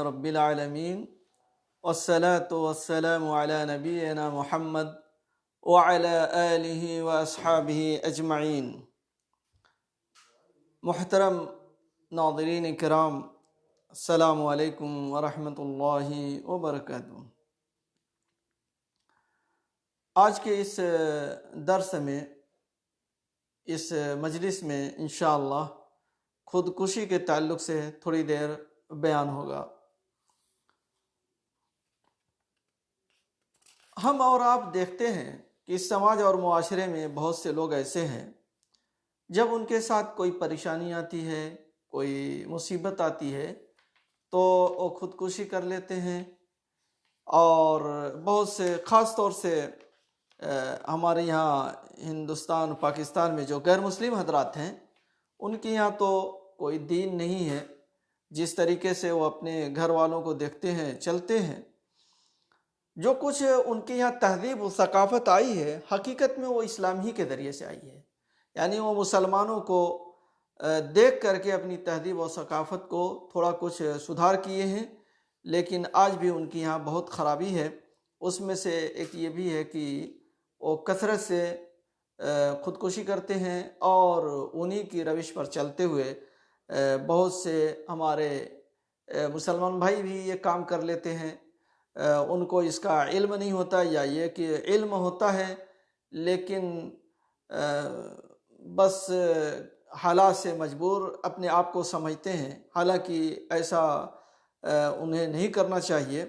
رب العالمین والصلاة والسلام علی نبینا محمد وعلی آلہ واصحابہ اجمعین۔ محترم ناظرین کرام، السلام علیکم ورحمۃ اللہ وبرکاتہ۔ آج کے اس درس میں، اس مجلس میں انشاءاللہ خودکشی کے تعلق سے تھوڑی دیر بیان ہوگا۔ ہم اور آپ دیکھتے ہیں کہ اس سماج اور معاشرے میں بہت سے لوگ ایسے ہیں، جب ان کے ساتھ کوئی پریشانی آتی ہے، کوئی مصیبت آتی ہے تو وہ خودکشی کر لیتے ہیں۔ اور بہت سے، خاص طور سے ہمارے یہاں ہندوستان پاکستان میں جو غیر مسلم حضرات ہیں، ان کے یہاں تو کوئی دین نہیں ہے۔ جس طریقے سے وہ اپنے گھر والوں کو دیکھتے ہیں، چلتے ہیں، جو کچھ ان کے یہاں تہذیب و ثقافت آئی ہے، حقیقت میں وہ اسلام ہی کے ذریعے سے آئی ہے۔ یعنی وہ مسلمانوں کو دیکھ کر کے اپنی تہذیب و ثقافت کو تھوڑا کچھ سدھار کیے ہیں، لیکن آج بھی ان کی یہاں بہت خرابی ہے۔ اس میں سے ایک یہ بھی ہے کہ وہ کثرت سے خودکشی کرتے ہیں، اور انہی کی روش پر چلتے ہوئے بہت سے ہمارے مسلمان بھائی بھی یہ کام کر لیتے ہیں۔ ان کو اس کا علم نہیں ہوتا، یا یہ کہ علم ہوتا ہے لیکن بس حالات سے مجبور اپنے آپ کو سمجھتے ہیں، حالانکہ ایسا انہیں نہیں کرنا چاہیے۔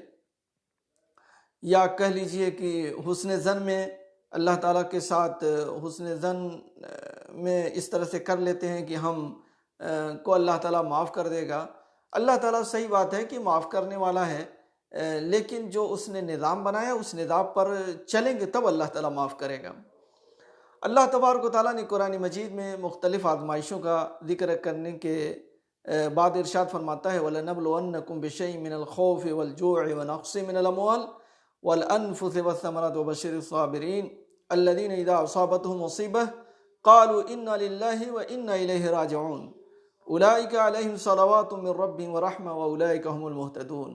یا کہہ لیجئے کہ حسن ظن میں اللہ تعالیٰ کے ساتھ حسن ظن میں اس طرح سے کر لیتے ہیں کہ ہم کو اللہ تعالیٰ معاف کر دے گا۔ اللہ تعالیٰ صحیح بات ہے کہ معاف کرنے والا ہے، لیکن جو اس نے نظام بنایا اس نظام پر چلیں گے تب اللہ تعالیٰ معاف کرے گا۔ اللہ تبارک و تعالیٰ نے قرآن مجید میں مختلف آزمائشوں کا ذکر کرنے کے بعد ارشاد فرماتا ہے وَلَنَبْلُوَنَّكُمْ بِشَيْءٍ مِّنَ الْخَوْفِ وَالْجُوعِ وَنَقْصٍ مِّنَ الْأَمْوَالِ وَالْأَنفُسِ وَالثَّمَرَاتِ وَبَشِّرِ الصَّابِرِينَ الَّذِينَ إِذَا أَصَابَتْهُم مُّصِيبَةٌ قَالُوا إِنَّا لِلَّهِ وَإِنَّا إِلَيْهِ رَاجِعُونَ أُولَٰئِكَ عَلَيْهِمْ صَلَوَاتٌ مِّن رَّبِّهِمْ وَرَحْمَةٌ وَأُولَٰئِكَ هُمُ الْمُهْتَدُونَ۔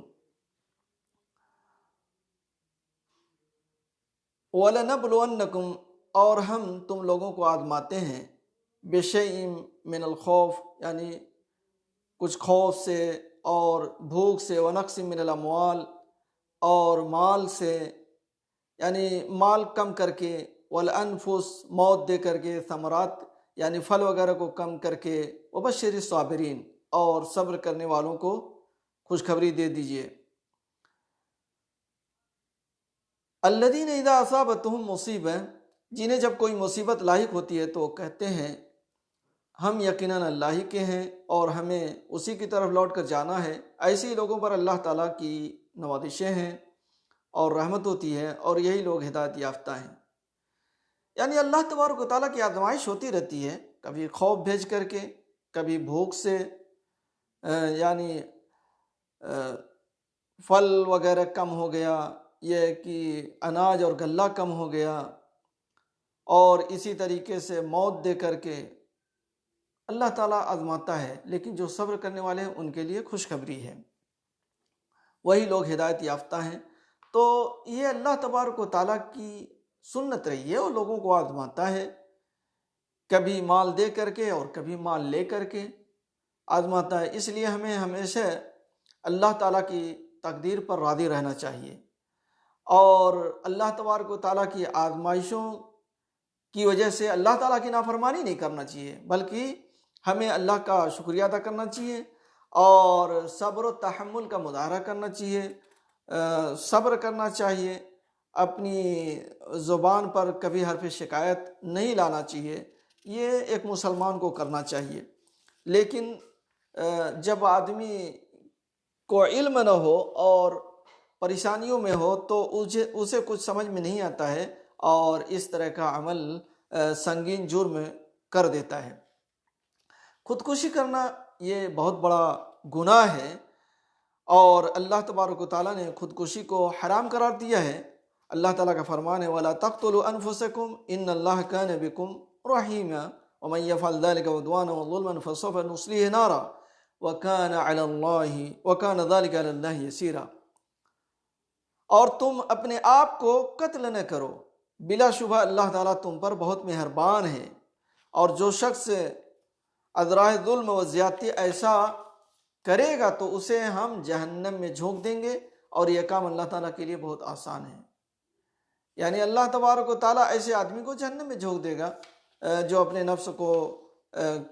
وَلَنَبْلُوَنَّكُمْ، اور ہم تم لوگوں کو آزماتے ہیں، بِشَيْءٍ مِّنَ الْخَوْفِ، یعنی کچھ خوف سے اور بھوک سے، وَنَقْصٍ مِّنَ الْأَمْوَالِ، اور مال سے، یعنی مال کم کر کے، وَالْأَنفُسِ، موت دے کر کے، ثمرات یعنی پھل وغیرہ کو کم کر کے، وَبَشِّرِ الصَّابِرِينَ، اور صبر کرنے والوں کو خوشخبری دے دیجئے۔ الذین اذا اصابتہم مصیبہ، جنہیں جب کوئی مصیبت لاحق ہوتی ہے تو وہ کہتے ہیں ہم یقیناً اللہ ہی کے ہیں اور ہمیں اسی کی طرف لوٹ کر جانا ہے۔ ایسے لوگوں پر اللہ تعالیٰ کی نوازشیں ہیں اور رحمت ہوتی ہے، اور یہی لوگ ہدایت یافتہ ہیں۔ یعنی اللہ تبارک و تعالیٰ کی آزمائش ہوتی رہتی ہے، کبھی خوف بھیج کر کے، کبھی بھوک سے، یعنی پھل وغیرہ کم ہو گیا، یہ کہ اناج اور غلہ کم ہو گیا، اور اسی طریقے سے موت دے کر کے اللہ تعالیٰ آزماتا ہے، لیکن جو صبر کرنے والے ہیں ان کے لیے خوشخبری ہے، وہی لوگ ہدایت یافتہ ہیں۔ تو یہ اللہ تبارک و تعالیٰ کی سنت رہی ہے، وہ لوگوں کو آزماتا ہے، کبھی مال دے کر کے اور کبھی مال لے کر کے آزماتا ہے۔ اس لیے ہمیں ہمیشہ اللہ تعالیٰ کی تقدیر پر راضی رہنا چاہیے، اور اللہ تبارک و تعالیٰ کی آزمائشوں کی وجہ سے اللہ تعالیٰ کی نافرمانی نہیں کرنا چاہیے، بلکہ ہمیں اللہ کا شکریہ ادا کرنا چاہیے، اور صبر و تحمل کا مظاہرہ کرنا چاہیے، صبر کرنا چاہیے، اپنی زبان پر کبھی حرف شکایت نہیں لانا چاہیے، یہ ایک مسلمان کو کرنا چاہیے۔ لیکن جب آدمی کو علم نہ ہو اور پریشانیوں میں ہو تو اسے کچھ سمجھ میں نہیں آتا ہے، اور اس طرح کا عمل سنگین جرم کر دیتا ہے۔ خودکشی کرنا یہ بہت بڑا گناہ ہے، اور اللہ تبارک و تعالیٰ نے خودکشی کو حرام قرار دیا ہے۔ اللہ تعالیٰ کا فرمان ہے وَلَا تَقْتُلُوا أَنفُسَكُمْ إِنَّ اللَّهَ كَانَ بِكُمْ رَحِيمًا وَمَن يَفْعَلْ ذَلِكَ عُدْوَانًا وَظُلْمًا فَسَوْفَ نُصْلِيهِ نَارًا وَكَانَ عَلَى اللَّهِ وَكَانَ ذَلِكَ عَلَى اللَّهِ يَسِيرًا۔ اور تم اپنے آپ کو قتل نہ کرو، بلا شبہ اللہ تعالیٰ تم پر بہت مہربان ہے۔ اور جو شخص ازراہ ظلم و زیادتی ایسا کرے گا تو اسے ہم جہنم میں جھونک دیں گے، اور یہ کام اللہ تعالیٰ کے لیے بہت آسان ہے۔ یعنی اللہ تبارک و تعالیٰ ایسے آدمی کو جہنم میں جھونک دے گا جو اپنے نفس کو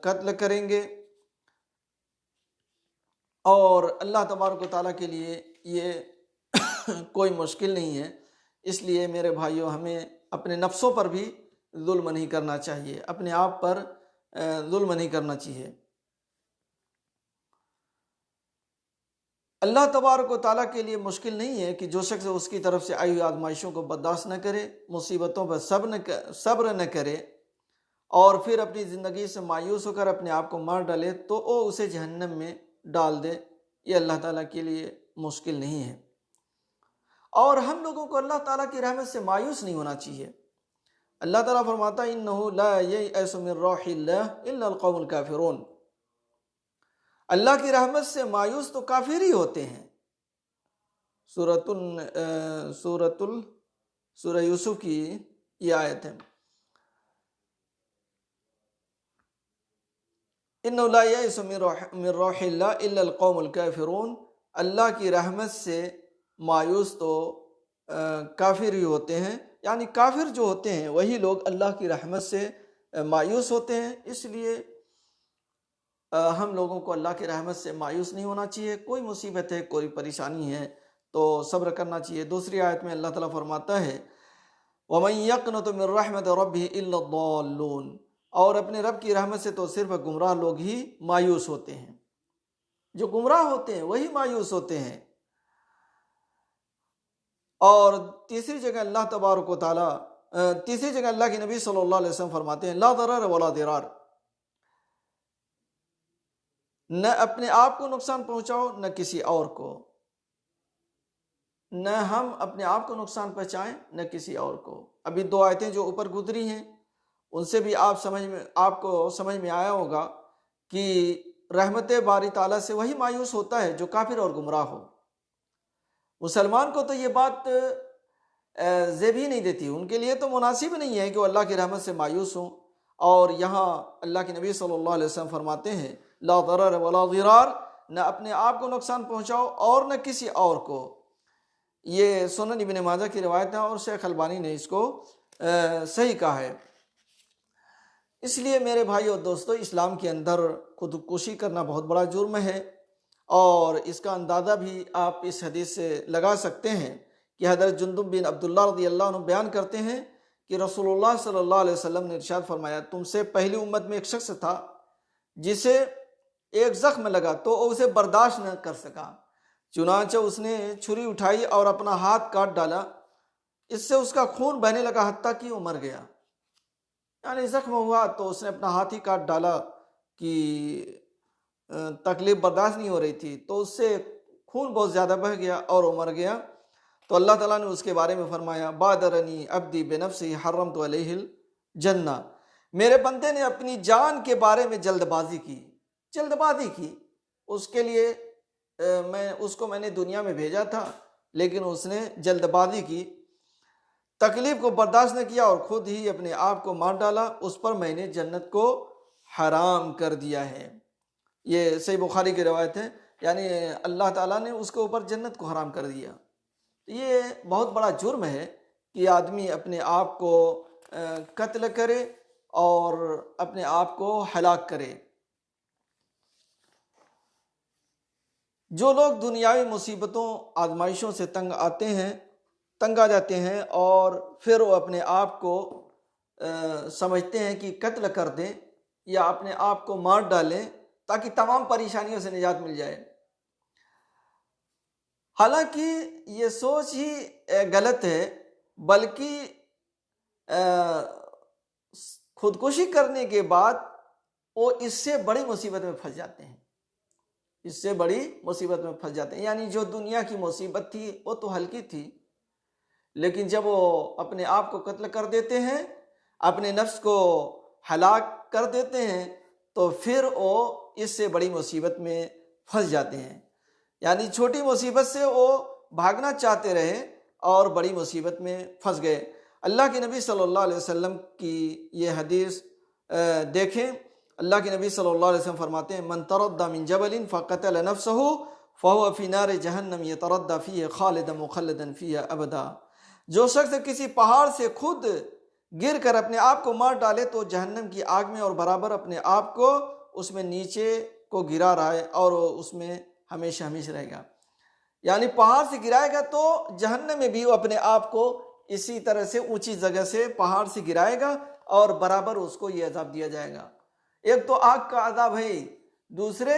قتل کریں گے، اور اللہ تبارک و تعالیٰ کے لیے یہ کوئی مشکل نہیں ہے۔ اس لیے میرے بھائیوں، ہمیں اپنے نفسوں پر بھی ظلم نہیں کرنا چاہیے، اپنے آپ پر ظلم نہیں کرنا چاہیے۔ اللہ تبارک و تعالیٰ کے لیے مشکل نہیں ہے کہ جو شخص اس کی طرف سے آئی ہوئی آزمائشوں کو برداشت نہ کرے، مصیبتوں پر صبر نہ کرے، اور پھر اپنی زندگی سے مایوس ہو کر اپنے آپ کو مار ڈالے، تو وہ اسے جہنم میں ڈال دے۔ یہ اللہ تعالیٰ کے لیے مشکل نہیں ہے۔ اور ہم لوگوں کو اللہ تعالیٰ کی رحمت سے مایوس نہیں ہونا چاہیے۔ اللہ تعالیٰ فرماتا ہے اِنَّهُ لَا يَيْأَسُ مِن رَّوْحِ اللَّهِ إِلَّا الْقَوْمُ الْكَافِرُونَ۔ اللہ کی رحمت سے مایوس تو کافر ہی ہوتے ہیں۔ سورہ یوسف کی یہ آیت ہے، اِنَّهُ لَا يَيْأَسُ مِن رَّوْحِ اللَّهِ إِلَّا الْقَوْمُ الْكَافِرُونَ۔ اللہ کی رحمت سے مایوس تو کافر ہی ہوتے ہیں، یعنی کافر جو ہوتے ہیں وہی لوگ اللہ کی رحمت سے مایوس ہوتے ہیں۔ اس لیے ہم لوگوں کو اللہ کی رحمت سے مایوس نہیں ہونا چاہیے۔ کوئی مصیبت ہے، کوئی پریشانی ہے تو صبر کرنا چاہیے۔ دوسری آیت میں اللہ تعالیٰ فرماتا ہے وَمَن يَقْنَطُ مِن رَّحْمَةِ رَبِّهِ إِلَّا الضَّالُّونَ۔ اور اپنے رب کی رحمت سے تو صرف گمراہ لوگ ہی مایوس ہوتے ہیں، جو گمراہ ہوتے ہیں وہی مایوس ہوتے ہیں۔ اور تیسری جگہ اللہ تبارک و تعالیٰ تیسری جگہ اللہ کے نبی صلی اللہ علیہ وسلم فرماتے ہیں لا ضرر ولا ضرار، نہ اپنے آپ کو نقصان پہنچاؤ نہ کسی اور کو، نہ ہم اپنے آپ کو نقصان پہنچائیں نہ کسی اور کو۔ ابھی دو آیتیں جو اوپر گزری ہیں ان سے بھی آپ کو سمجھ میں آیا ہوگا کہ رحمت باری تعالیٰ سے وہی مایوس ہوتا ہے جو کافر اور گمراہ ہو۔ مسلمان کو تو یہ بات زیب ہی نہیں دیتی، ان کے لیے تو مناسب نہیں ہے کہ وہ اللہ کی رحمت سے مایوس ہوں۔ اور یہاں اللہ کے نبی صلی اللہ علیہ وسلم فرماتے ہیں لا ضرر ولا ضرار، نہ اپنے آپ کو نقصان پہنچاؤ اور نہ کسی اور کو۔ یہ سنن ابن ماجہ کی روایت ہے اور شیخ البانی نے اس کو صحیح کہا ہے۔ اس لیے میرے بھائی اور دوستو، اسلام کے اندر خودکشی کرنا بہت بڑا جرم ہے، اور اس کا اندازہ بھی آپ اس حدیث سے لگا سکتے ہیں کہ حضرت جندب بن عبداللہ رضی اللہ عنہ بیان کرتے ہیں کہ رسول اللہ صلی اللہ علیہ وسلم نے ارشاد فرمایا تم سے پہلی امت میں ایک شخص تھا جسے ایک زخم لگا تو وہ اسے برداشت نہ کر سکا، چنانچہ اس نے چھری اٹھائی اور اپنا ہاتھ کاٹ ڈالا، اس سے اس کا خون بہنے لگا حتیٰ کہ وہ مر گیا۔ یعنی زخم ہوا تو اس نے اپنا ہاتھ ہی کاٹ ڈالا کہ تکلیف برداشت نہیں ہو رہی تھی، تو اس سے خون بہت زیادہ بہہ گیا اور وہ مر گیا۔ تو اللہ تعالیٰ نے اس کے بارے میں فرمایا بادرنی عبدی بنفسی حرمت علیہ الجنہ، میرے بندے نے اپنی جان کے بارے میں جلد بازی کی، اس کے لیے میں نے دنیا میں بھیجا تھا لیکن اس نے جلد بازی کی، تکلیف کو برداشت نہ کیا اور خود ہی اپنے آپ کو مار ڈالا، اس پر میں نے جنت کو حرام کر دیا ہے۔ یہ صحیح بخاری کی روایت ہے، یعنی اللہ تعالیٰ نے اس کے اوپر جنت کو حرام کر دیا۔ یہ بہت بڑا جرم ہے کہ آدمی اپنے آپ کو قتل کرے اور اپنے آپ کو ہلاک کرے۔ جو لوگ دنیاوی مصیبتوں آزمائشوں سے تنگ آ جاتے ہیں اور پھر وہ اپنے آپ کو سمجھتے ہیں کہ قتل کر دیں یا اپنے آپ کو مار ڈالیں تاکہ تمام پریشانیوں سے نجات مل جائے، حالانکہ یہ سوچ ہی غلط ہے، بلکہ خودکشی کرنے کے بعد وہ اس سے بڑی مصیبت میں پھنس جاتے ہیں، یعنی جو دنیا کی مصیبت تھی وہ تو ہلکی تھی، لیکن جب وہ اپنے آپ کو قتل کر دیتے ہیں، اپنے نفس کو ہلاک کر دیتے ہیں، تو پھر وہ اس سے بڑی مصیبت میں پھنس جاتے ہیں. یعنی چھوٹی مصیبت سے وہ بھاگنا چاہتے رہے اور بڑی مصیبت میں پھنس گئے. اللہ کے نبی صلی اللہ علیہ وسلم کی یہ حدیث دیکھیں. اللہ کے نبی صلی اللہ علیہ وسلم فرماتے ہیں من تردى من جبل فقتل نفسه فهو في نار جہنم يتردى فيه خالدا مخلدا فيها ابدا. جو شخص کسی پہاڑ سے خود گر کر اپنے آپ کو مار ڈالے تو جہنم کی آگ میں اور برابر اپنے آپ کو اس میں نیچے کو گرا رہا ہے اور وہ اس میں ہمیشہ ہمیشہ رہے گا. یعنی پہاڑ سے گرائے گا تو جہنم میں بھی وہ اپنے آپ کو اسی طرح سے اونچی جگہ سے پہاڑ سے گرائے گا اور برابر اس کو یہ عذاب دیا جائے گا. ایک تو آگ کا عذاب ہے، دوسرے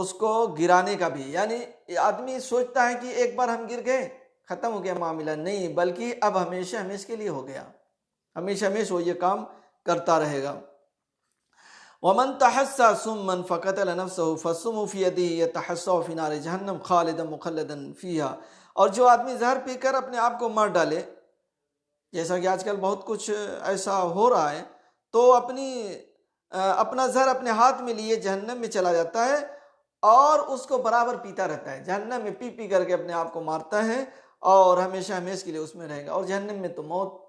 اس کو گرانے کا بھی. یعنی آدمی سوچتا ہے کہ ایک بار ہم گر گئے ختم ہو گیا معاملہ، نہیں، بلکہ اب ہمیشہ ہمیشہ کے لیے ہو گیا، ہمیشہ ہمیشہ وہ یہ کام کرتا رہے گا. ومن تحسى سما فقتل نفسه فالسم في يده يتحسى في نار جہنم خالدا مخلدا فيها. اور جو آدمی زہر پی کر اپنے آپ کو مار ڈالے، جیسا کہ آج کل بہت کچھ ایسا ہو رہا ہے، تو اپنا زہر اپنے ہاتھ میں لیے جہنم میں چلا جاتا ہے اور اس کو برابر پیتا رہتا ہے. جہنم میں پی پی کر کے اپنے آپ کو مارتا ہے اور ہمیشہ ہمیشہ کے لیے اس میں رہے گا. اور جہنم میں تو موت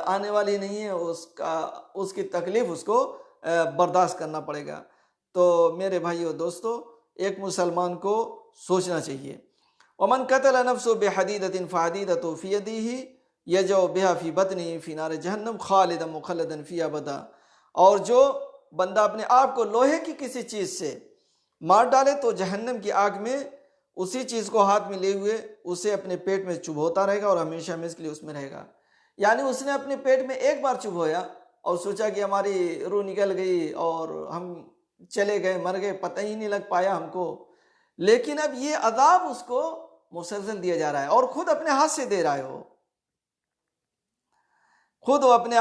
آنے والی نہیں ہے، اس کی تکلیف اس کو برداشت کرنا پڑے گا. تو میرے بھائیو دوستو، ایک مسلمان کو سوچنا چاہیے. ومن قتل نفسه بحديدة فحديدة في يده يجو بها في بطنه في نار جہنم خالدا مخلدا فيها ابدا. اور جو بندہ اپنے آپ کو لوہے کی کسی چیز سے مار ڈالے تو جہنم کی آگ میں اسی چیز کو ہاتھ میں لے ہوئے اسے اپنے پیٹ میں چبھوتا رہے گا اور ہمیشہ ہمیشہ کے لیے اس میں رہے گا. یعنی اس نے اپنے پیٹ میں ایک بار چبھویا اور سوچا کہ ہماری روح نکل گئی اور ہم چلے گئے، مر گئے، پتہ ہی نہیں لگ پایا ہم کو. لیکن اب یہ عذاب اس کو مسلسل دیا جا رہا ہے اور خود اپنے ہاتھ سے دے رہا ہے. وہ خود وہ اپنے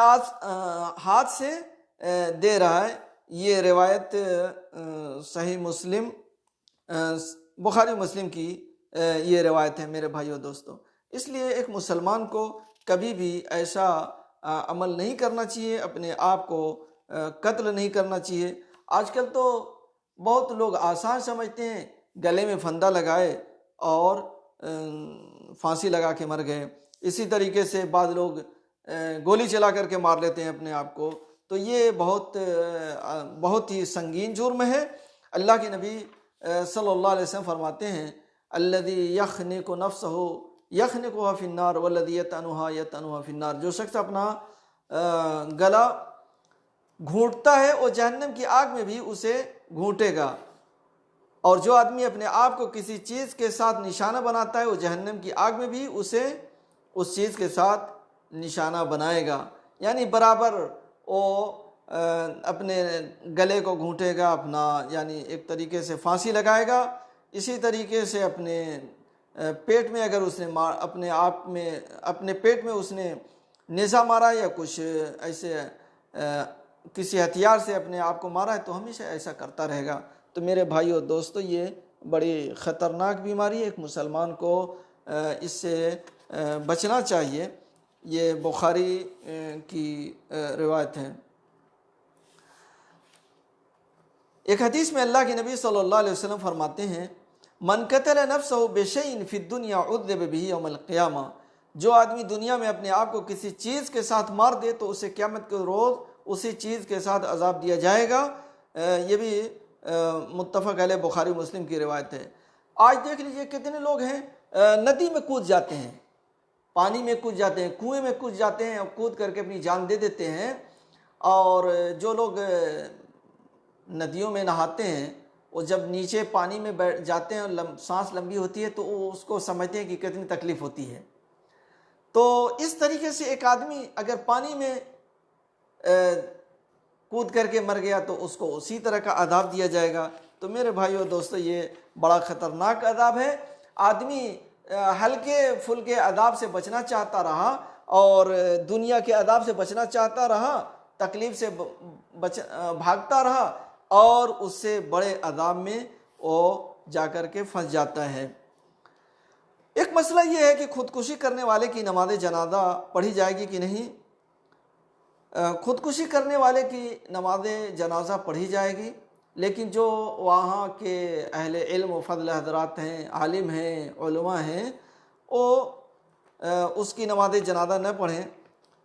ہاتھ سے دے رہا ہے. یہ روایت صحیح مسلم، بخاری مسلم کی یہ روایت ہے میرے بھائیو دوستو. اس لیے ایک مسلمان کو کبھی بھی ایسا عمل نہیں کرنا چاہیے، اپنے آپ کو قتل نہیں کرنا چاہیے. آج کل تو بہت لوگ آسان سمجھتے ہیں، گلے میں پھندا لگائے اور پھانسی لگا کے مر گئے. اسی طریقے سے بعض لوگ گولی چلا کر کے مار لیتے ہیں اپنے آپ کو. تو یہ بہت ہی سنگین جرم ہے. اللہ کے نبی صلی اللہ علیہ وسلم فرماتے ہیں الذی یخنق نفسہ یخنقها فی النار والذی یطعنها یطعنها فی النار. جو شخص اپنا گلا گھونٹتا ہے وہ جہنم کی آگ میں بھی اسے گھونٹے گا، اور جو آدمی اپنے آپ کو کسی چیز کے ساتھ نشانہ بناتا ہے وہ جہنم کی آگ میں بھی اسے اس چیز کے ساتھ نشانہ بنائے گا. یعنی برابر وہ اپنے گلے کو گھونٹے گا، اپنا یعنی ایک طریقے سے پھانسی لگائے گا. اسی طریقے سے اپنے پیٹ میں اگر اس نے اپنے پیٹ میں اس نے نیزہ مارا یا کچھ ایسے کسی ہتھیار سے اپنے آپ کو مارا ہے تو ہمیشہ ایسا کرتا رہے گا. تو میرے بھائیو دوستو، یہ بڑی خطرناک بیماری ہے. ایک مسلمان کو اس سے بچنا چاہیے. یہ بخاری کی روایت ہے. ایک حدیث میں اللہ کے نبی صلی اللہ علیہ وسلم فرماتے ہیں من قتل نفسہ بشیء فی الدنیا عذب بہ یوم القیامہ. جو آدمی دنیا میں اپنے آپ کو کسی چیز کے ساتھ مار دے تو اسے قیامت کے روز اسی چیز کے ساتھ عذاب دیا جائے گا. یہ بھی متفق علیہ بخاری مسلم کی روایت ہے. آج دیکھ لیجئے کتنے لوگ ہیں ندی میں کود جاتے ہیں، پانی میں کود جاتے ہیں، کنویں میں کود جاتے ہیں اور کود کر کے اپنی جان دے دیتے ہیں. اور جو لوگ ندیوں میں نہاتے ہیں وہ جب نیچے پانی میں بیٹھ جاتے ہیں اور سانس لمبی ہوتی ہے تو وہ اس کو سمجھتے ہیں کہ کتنی تکلیف ہوتی ہے. تو اس طریقے سے ایک آدمی اگر پانی میں کود کر کے مر گیا تو اس کو اسی طرح کا عذاب دیا جائے گا. تو میرے بھائیو دوستو، یہ بڑا خطرناک عذاب ہے. آدمی ہلکے پھلکے عذاب سے بچنا چاہتا رہا اور دنیا کے عذاب سے بچنا چاہتا رہا، تکلیف سے بھاگتا رہا اور اس سے بڑے عذاب میں وہ جا کر کے پھنس جاتا ہے. ایک مسئلہ یہ ہے کہ خودکشی کرنے والے کی نماز جنازہ پڑھی جائے گی کہ نہیں. خودکشی کرنے والے کی نماز جنازہ پڑھی جائے گی، لیکن جو وہاں کے اہل علم و فضل حضرات ہیں، عالم ہیں، علماء ہیں، وہ اس کی نماز جنازہ نہ پڑھیں۔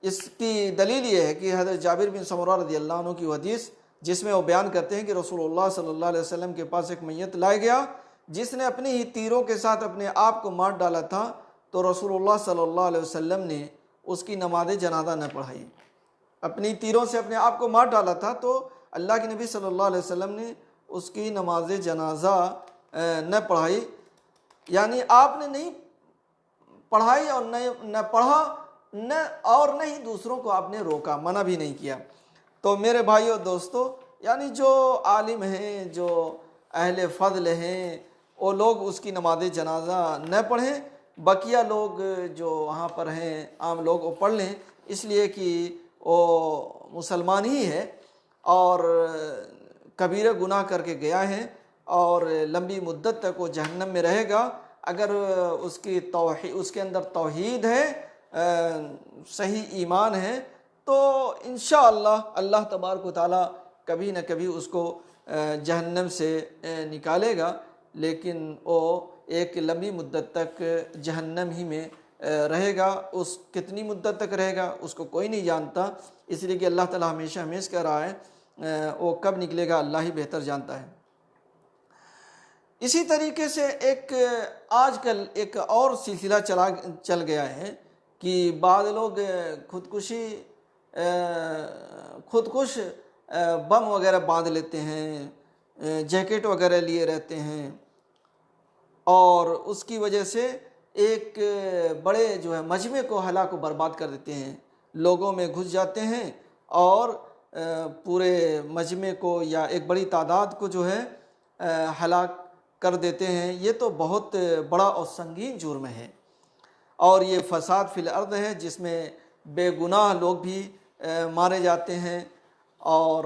اس کی دلیل یہ ہے کہ حضرت جابر بن سمرہ رضی اللہ عنہ کی حدیث، جس میں وہ بیان کرتے ہیں کہ رسول اللہ صلی اللہ علیہ وسلم کے پاس ایک میت لایا گیا جس نے اپنے ہی تیروں کے ساتھ اپنے آپ کو مار ڈالا تھا، تو رسول اللہ صلی اللہ علیہ وسلم نے اس کی نماز جنازہ نہ پڑھائی۔ اپنی تیروں سے اپنے آپ کو مار ڈالا تھا تو اللہ کے نبی صلی اللہ علیہ وسلم نے اس کی نماز جنازہ نہ پڑھائی، یعنی آپ نے نہیں پڑھائی اور نہ پڑھا، نہ ہی دوسروں کو آپ نے روکا، منع بھی نہیں کیا۔ تو میرے بھائیو دوستو، یعنی جو عالم ہیں، جو اہل فضل ہیں، وہ لوگ اس کی نماز جنازہ نہ پڑھیں، بقیہ لوگ جو وہاں پر ہیں عام لوگ وہ پڑھ لیں، اس لیے کہ وہ مسلمان ہی ہے اور کبیرہ گناہ کر کے گیا ہے اور لمبی مدت تک وہ جہنم میں رہے گا۔ اگر اس کے اندر توحید ہے، صحیح ایمان ہے، تو انشاءاللہ اللہ تبارک و تعالیٰ کبھی نہ کبھی اس کو جہنم سے نکالے گا، لیکن وہ ایک لمبی مدت تک جہنم ہی میں رہے گا۔ اس کتنی مدت تک رہے گا اس کو کوئی نہیں جانتا، اس لیے کہ اللہ تعالیٰ ہمیشہ ہمیش کہہ رہا ہے وہ کب نکلے گا اللہ ہی بہتر جانتا ہے۔ اسی طریقے سے آج کل ایک اور سلسلہ چل گیا ہے کہ بعض لوگ خودکش بم وغیرہ باندھ لیتے ہیں، جیکٹ وغیرہ لیے رہتے ہیں، اور اس کی وجہ سے ایک بڑے جو ہے مجمع کو ہلاک و برباد کر دیتے ہیں، لوگوں میں گھس جاتے ہیں اور پورے مجمع کو یا ایک بڑی تعداد کو جو ہے ہلاک کر دیتے ہیں۔ یہ تو بہت بڑا اور سنگین جرم ہے، اور یہ فساد فی الارض ہے جس میں بے گناہ لوگ بھی مارے جاتے ہیں، اور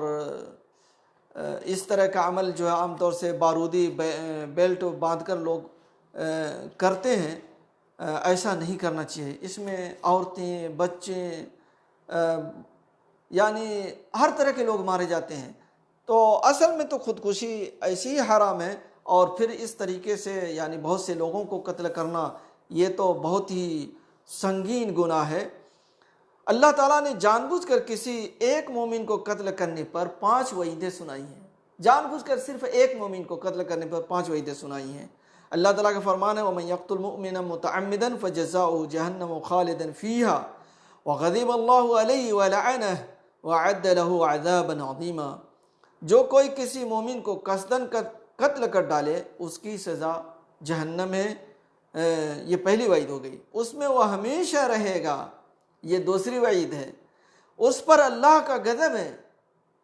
اس طرح کا عمل جو ہے عام طور سے بارودی بیلٹ باندھ کر لوگ کرتے ہیں۔ ایسا نہیں کرنا چاہیے، اس میں عورتیں، بچے، یعنی ہر طرح کے لوگ مارے جاتے ہیں۔ تو اصل میں تو خودکشی ایسی ہی حرام ہے، اور پھر اس طریقے سے یعنی بہت سے لوگوں کو قتل کرنا یہ تو بہت ہی سنگین گناہ ہے۔ اللہ تعالیٰ نے جان بوجھ کر کسی ایک مومن کو قتل کرنے پر 5 وعیدیں سنائی ہیں، جان بوجھ کر صرف ایک مومن کو قتل کرنے پر 5 وعیدیں سنائی ہیں۔ اللہ تعالیٰ کا فرمان ہے وَمَن يَقْتُلْ مُؤْمِنًا مُتَعَمِّدًا فَجَزَاؤُهُ جَهَنَّمُ خَالِدًا فِيهَا وَغَضِبَ اللَّهُ عَلَيْهِ وَلَعَنَهُ وَأَعَدَّ لَهُ عَذَابًا عَظِيمًا۔ جو کوئی کسی مومن کو قصداً قتل کر ڈالے اس کی سزا جہنم ہے، یہ پہلی وعید ہو گئی، اس میں وہ ہمیشہ رہے گا، یہ دوسری وعید ہے۔ اس پر اللہ کا غضب ہے،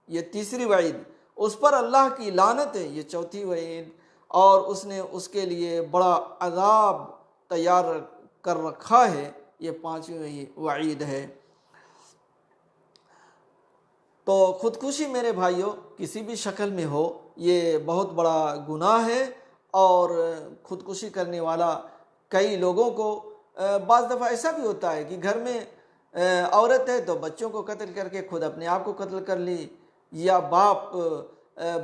یہ تیسری وعید۔ اس پر اللہ کی لعنت ہے، یہ چوتھی وعید۔ اور اس نے اس کے لیے بڑا عذاب تیار کر رکھا ہے، یہ 5ویں وعید ہے۔ تو خودکشی میرے بھائیوں کسی بھی شکل میں ہو یہ بہت بڑا گناہ ہے، اور خودکشی کرنے والا کئی لوگوں کو بعض دفعہ ایسا بھی ہوتا ہے کہ گھر میں عورت ہے تو بچوں کو قتل کر کے خود اپنے آپ کو قتل کر لی، یا باپ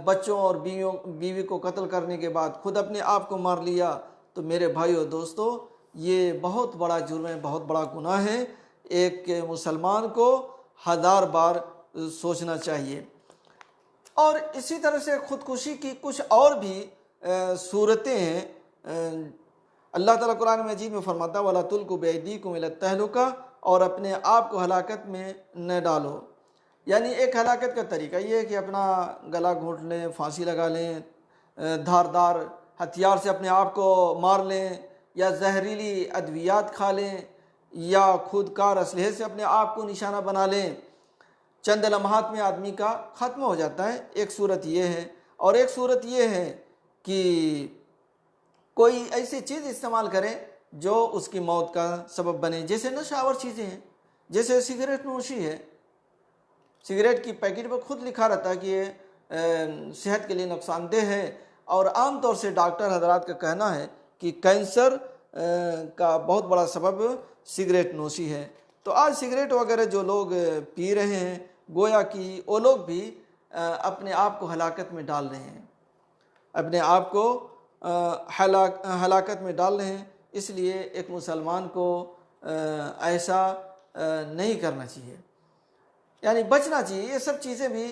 بچوں اور بیوی کو قتل کرنے کے بعد خود اپنے آپ کو مار لیا۔ تو میرے بھائیو دوستو یہ بہت بڑا جرم ہے، بہت بڑا گناہ ہے، ایک مسلمان کو 1000 بار سوچنا چاہیے۔ اور اسی طرح سے خودکشی کی کچھ اور بھی صورتیں ہیں۔ اللہ تعالیٰ قرآن مجید میں فرماتا ہے وَلَا تُلْقُوا بِأَيْدِيكُمْ إِلَى التَّهْلُكَةِ، اور اپنے آپ کو ہلاکت میں نہ ڈالو۔ یعنی ایک ہلاکت کا طریقہ یہ ہے کہ اپنا گلا گھونٹ لیں، پھانسی لگا لیں، دھاردار ہتھیار سے اپنے آپ کو مار لیں، یا زہریلی ادویات کھا لیں، یا خود کار اسلحے سے اپنے آپ کو نشانہ بنا لیں۔ چند لمحات میں آدمی کا ختم ہو جاتا ہے، ایک صورت یہ ہے۔ اور ایک صورت یہ ہے کہ کوئی ایسی چیز استعمال کرے جو اس کی موت کا سبب بنے، جیسے نشہ آور چیزیں ہیں، جیسے سگریٹ نوشی ہے۔ سگریٹ کی پیکٹ پر خود لکھا رہتا ہے کہ یہ صحت کے لیے نقصان دہ ہے، اور عام طور سے ڈاکٹر حضرات کا کہنا ہے کہ کینسر کا بہت بڑا سبب سگریٹ نوشی ہے۔ تو آج سگریٹ وغیرہ جو لوگ پی رہے ہیں، گویا کہ وہ لوگ بھی اپنے آپ کو ہلاکت میں ڈال رہے ہیں، اپنے آپ کو ہلاکت میں ڈال رہے ہیں۔ اس لیے ایک مسلمان کو ایسا نہیں کرنا چاہیے، یعنی بچنا چاہیے۔ یہ سب چیزیں بھی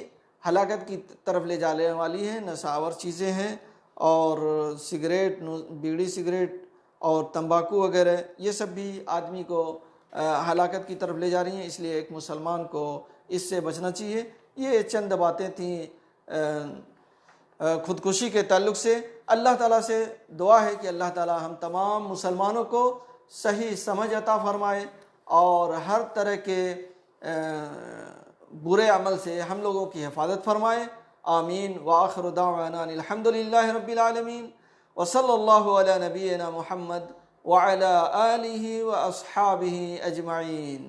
ہلاکت کی طرف لے جانے والی ہیں، نشاور چیزیں ہیں، اور سگریٹ، بیڑی سگریٹ اور تمباکو وغیرہ یہ سب بھی آدمی کو ہلاکت کی طرف لے جا رہی ہیں۔ اس لیے ایک مسلمان کو اس سے بچنا چاہیے۔ یہ چند باتیں تھیں خودکشی کے تعلق سے۔ اللہ تعالیٰ سے دعا ہے کہ اللہ تعالیٰ ہم تمام مسلمانوں کو صحیح سمجھ عطا فرمائے اور ہر طرح کے برے عمل سے ہم لوگوں کی حفاظت فرمائے۔ آمین۔ وآخر دعوانا الحمد للہ رب العالمین، وصلی اللہ علی نبینا محمد وعلی آلہ واصحابہ اجمعین۔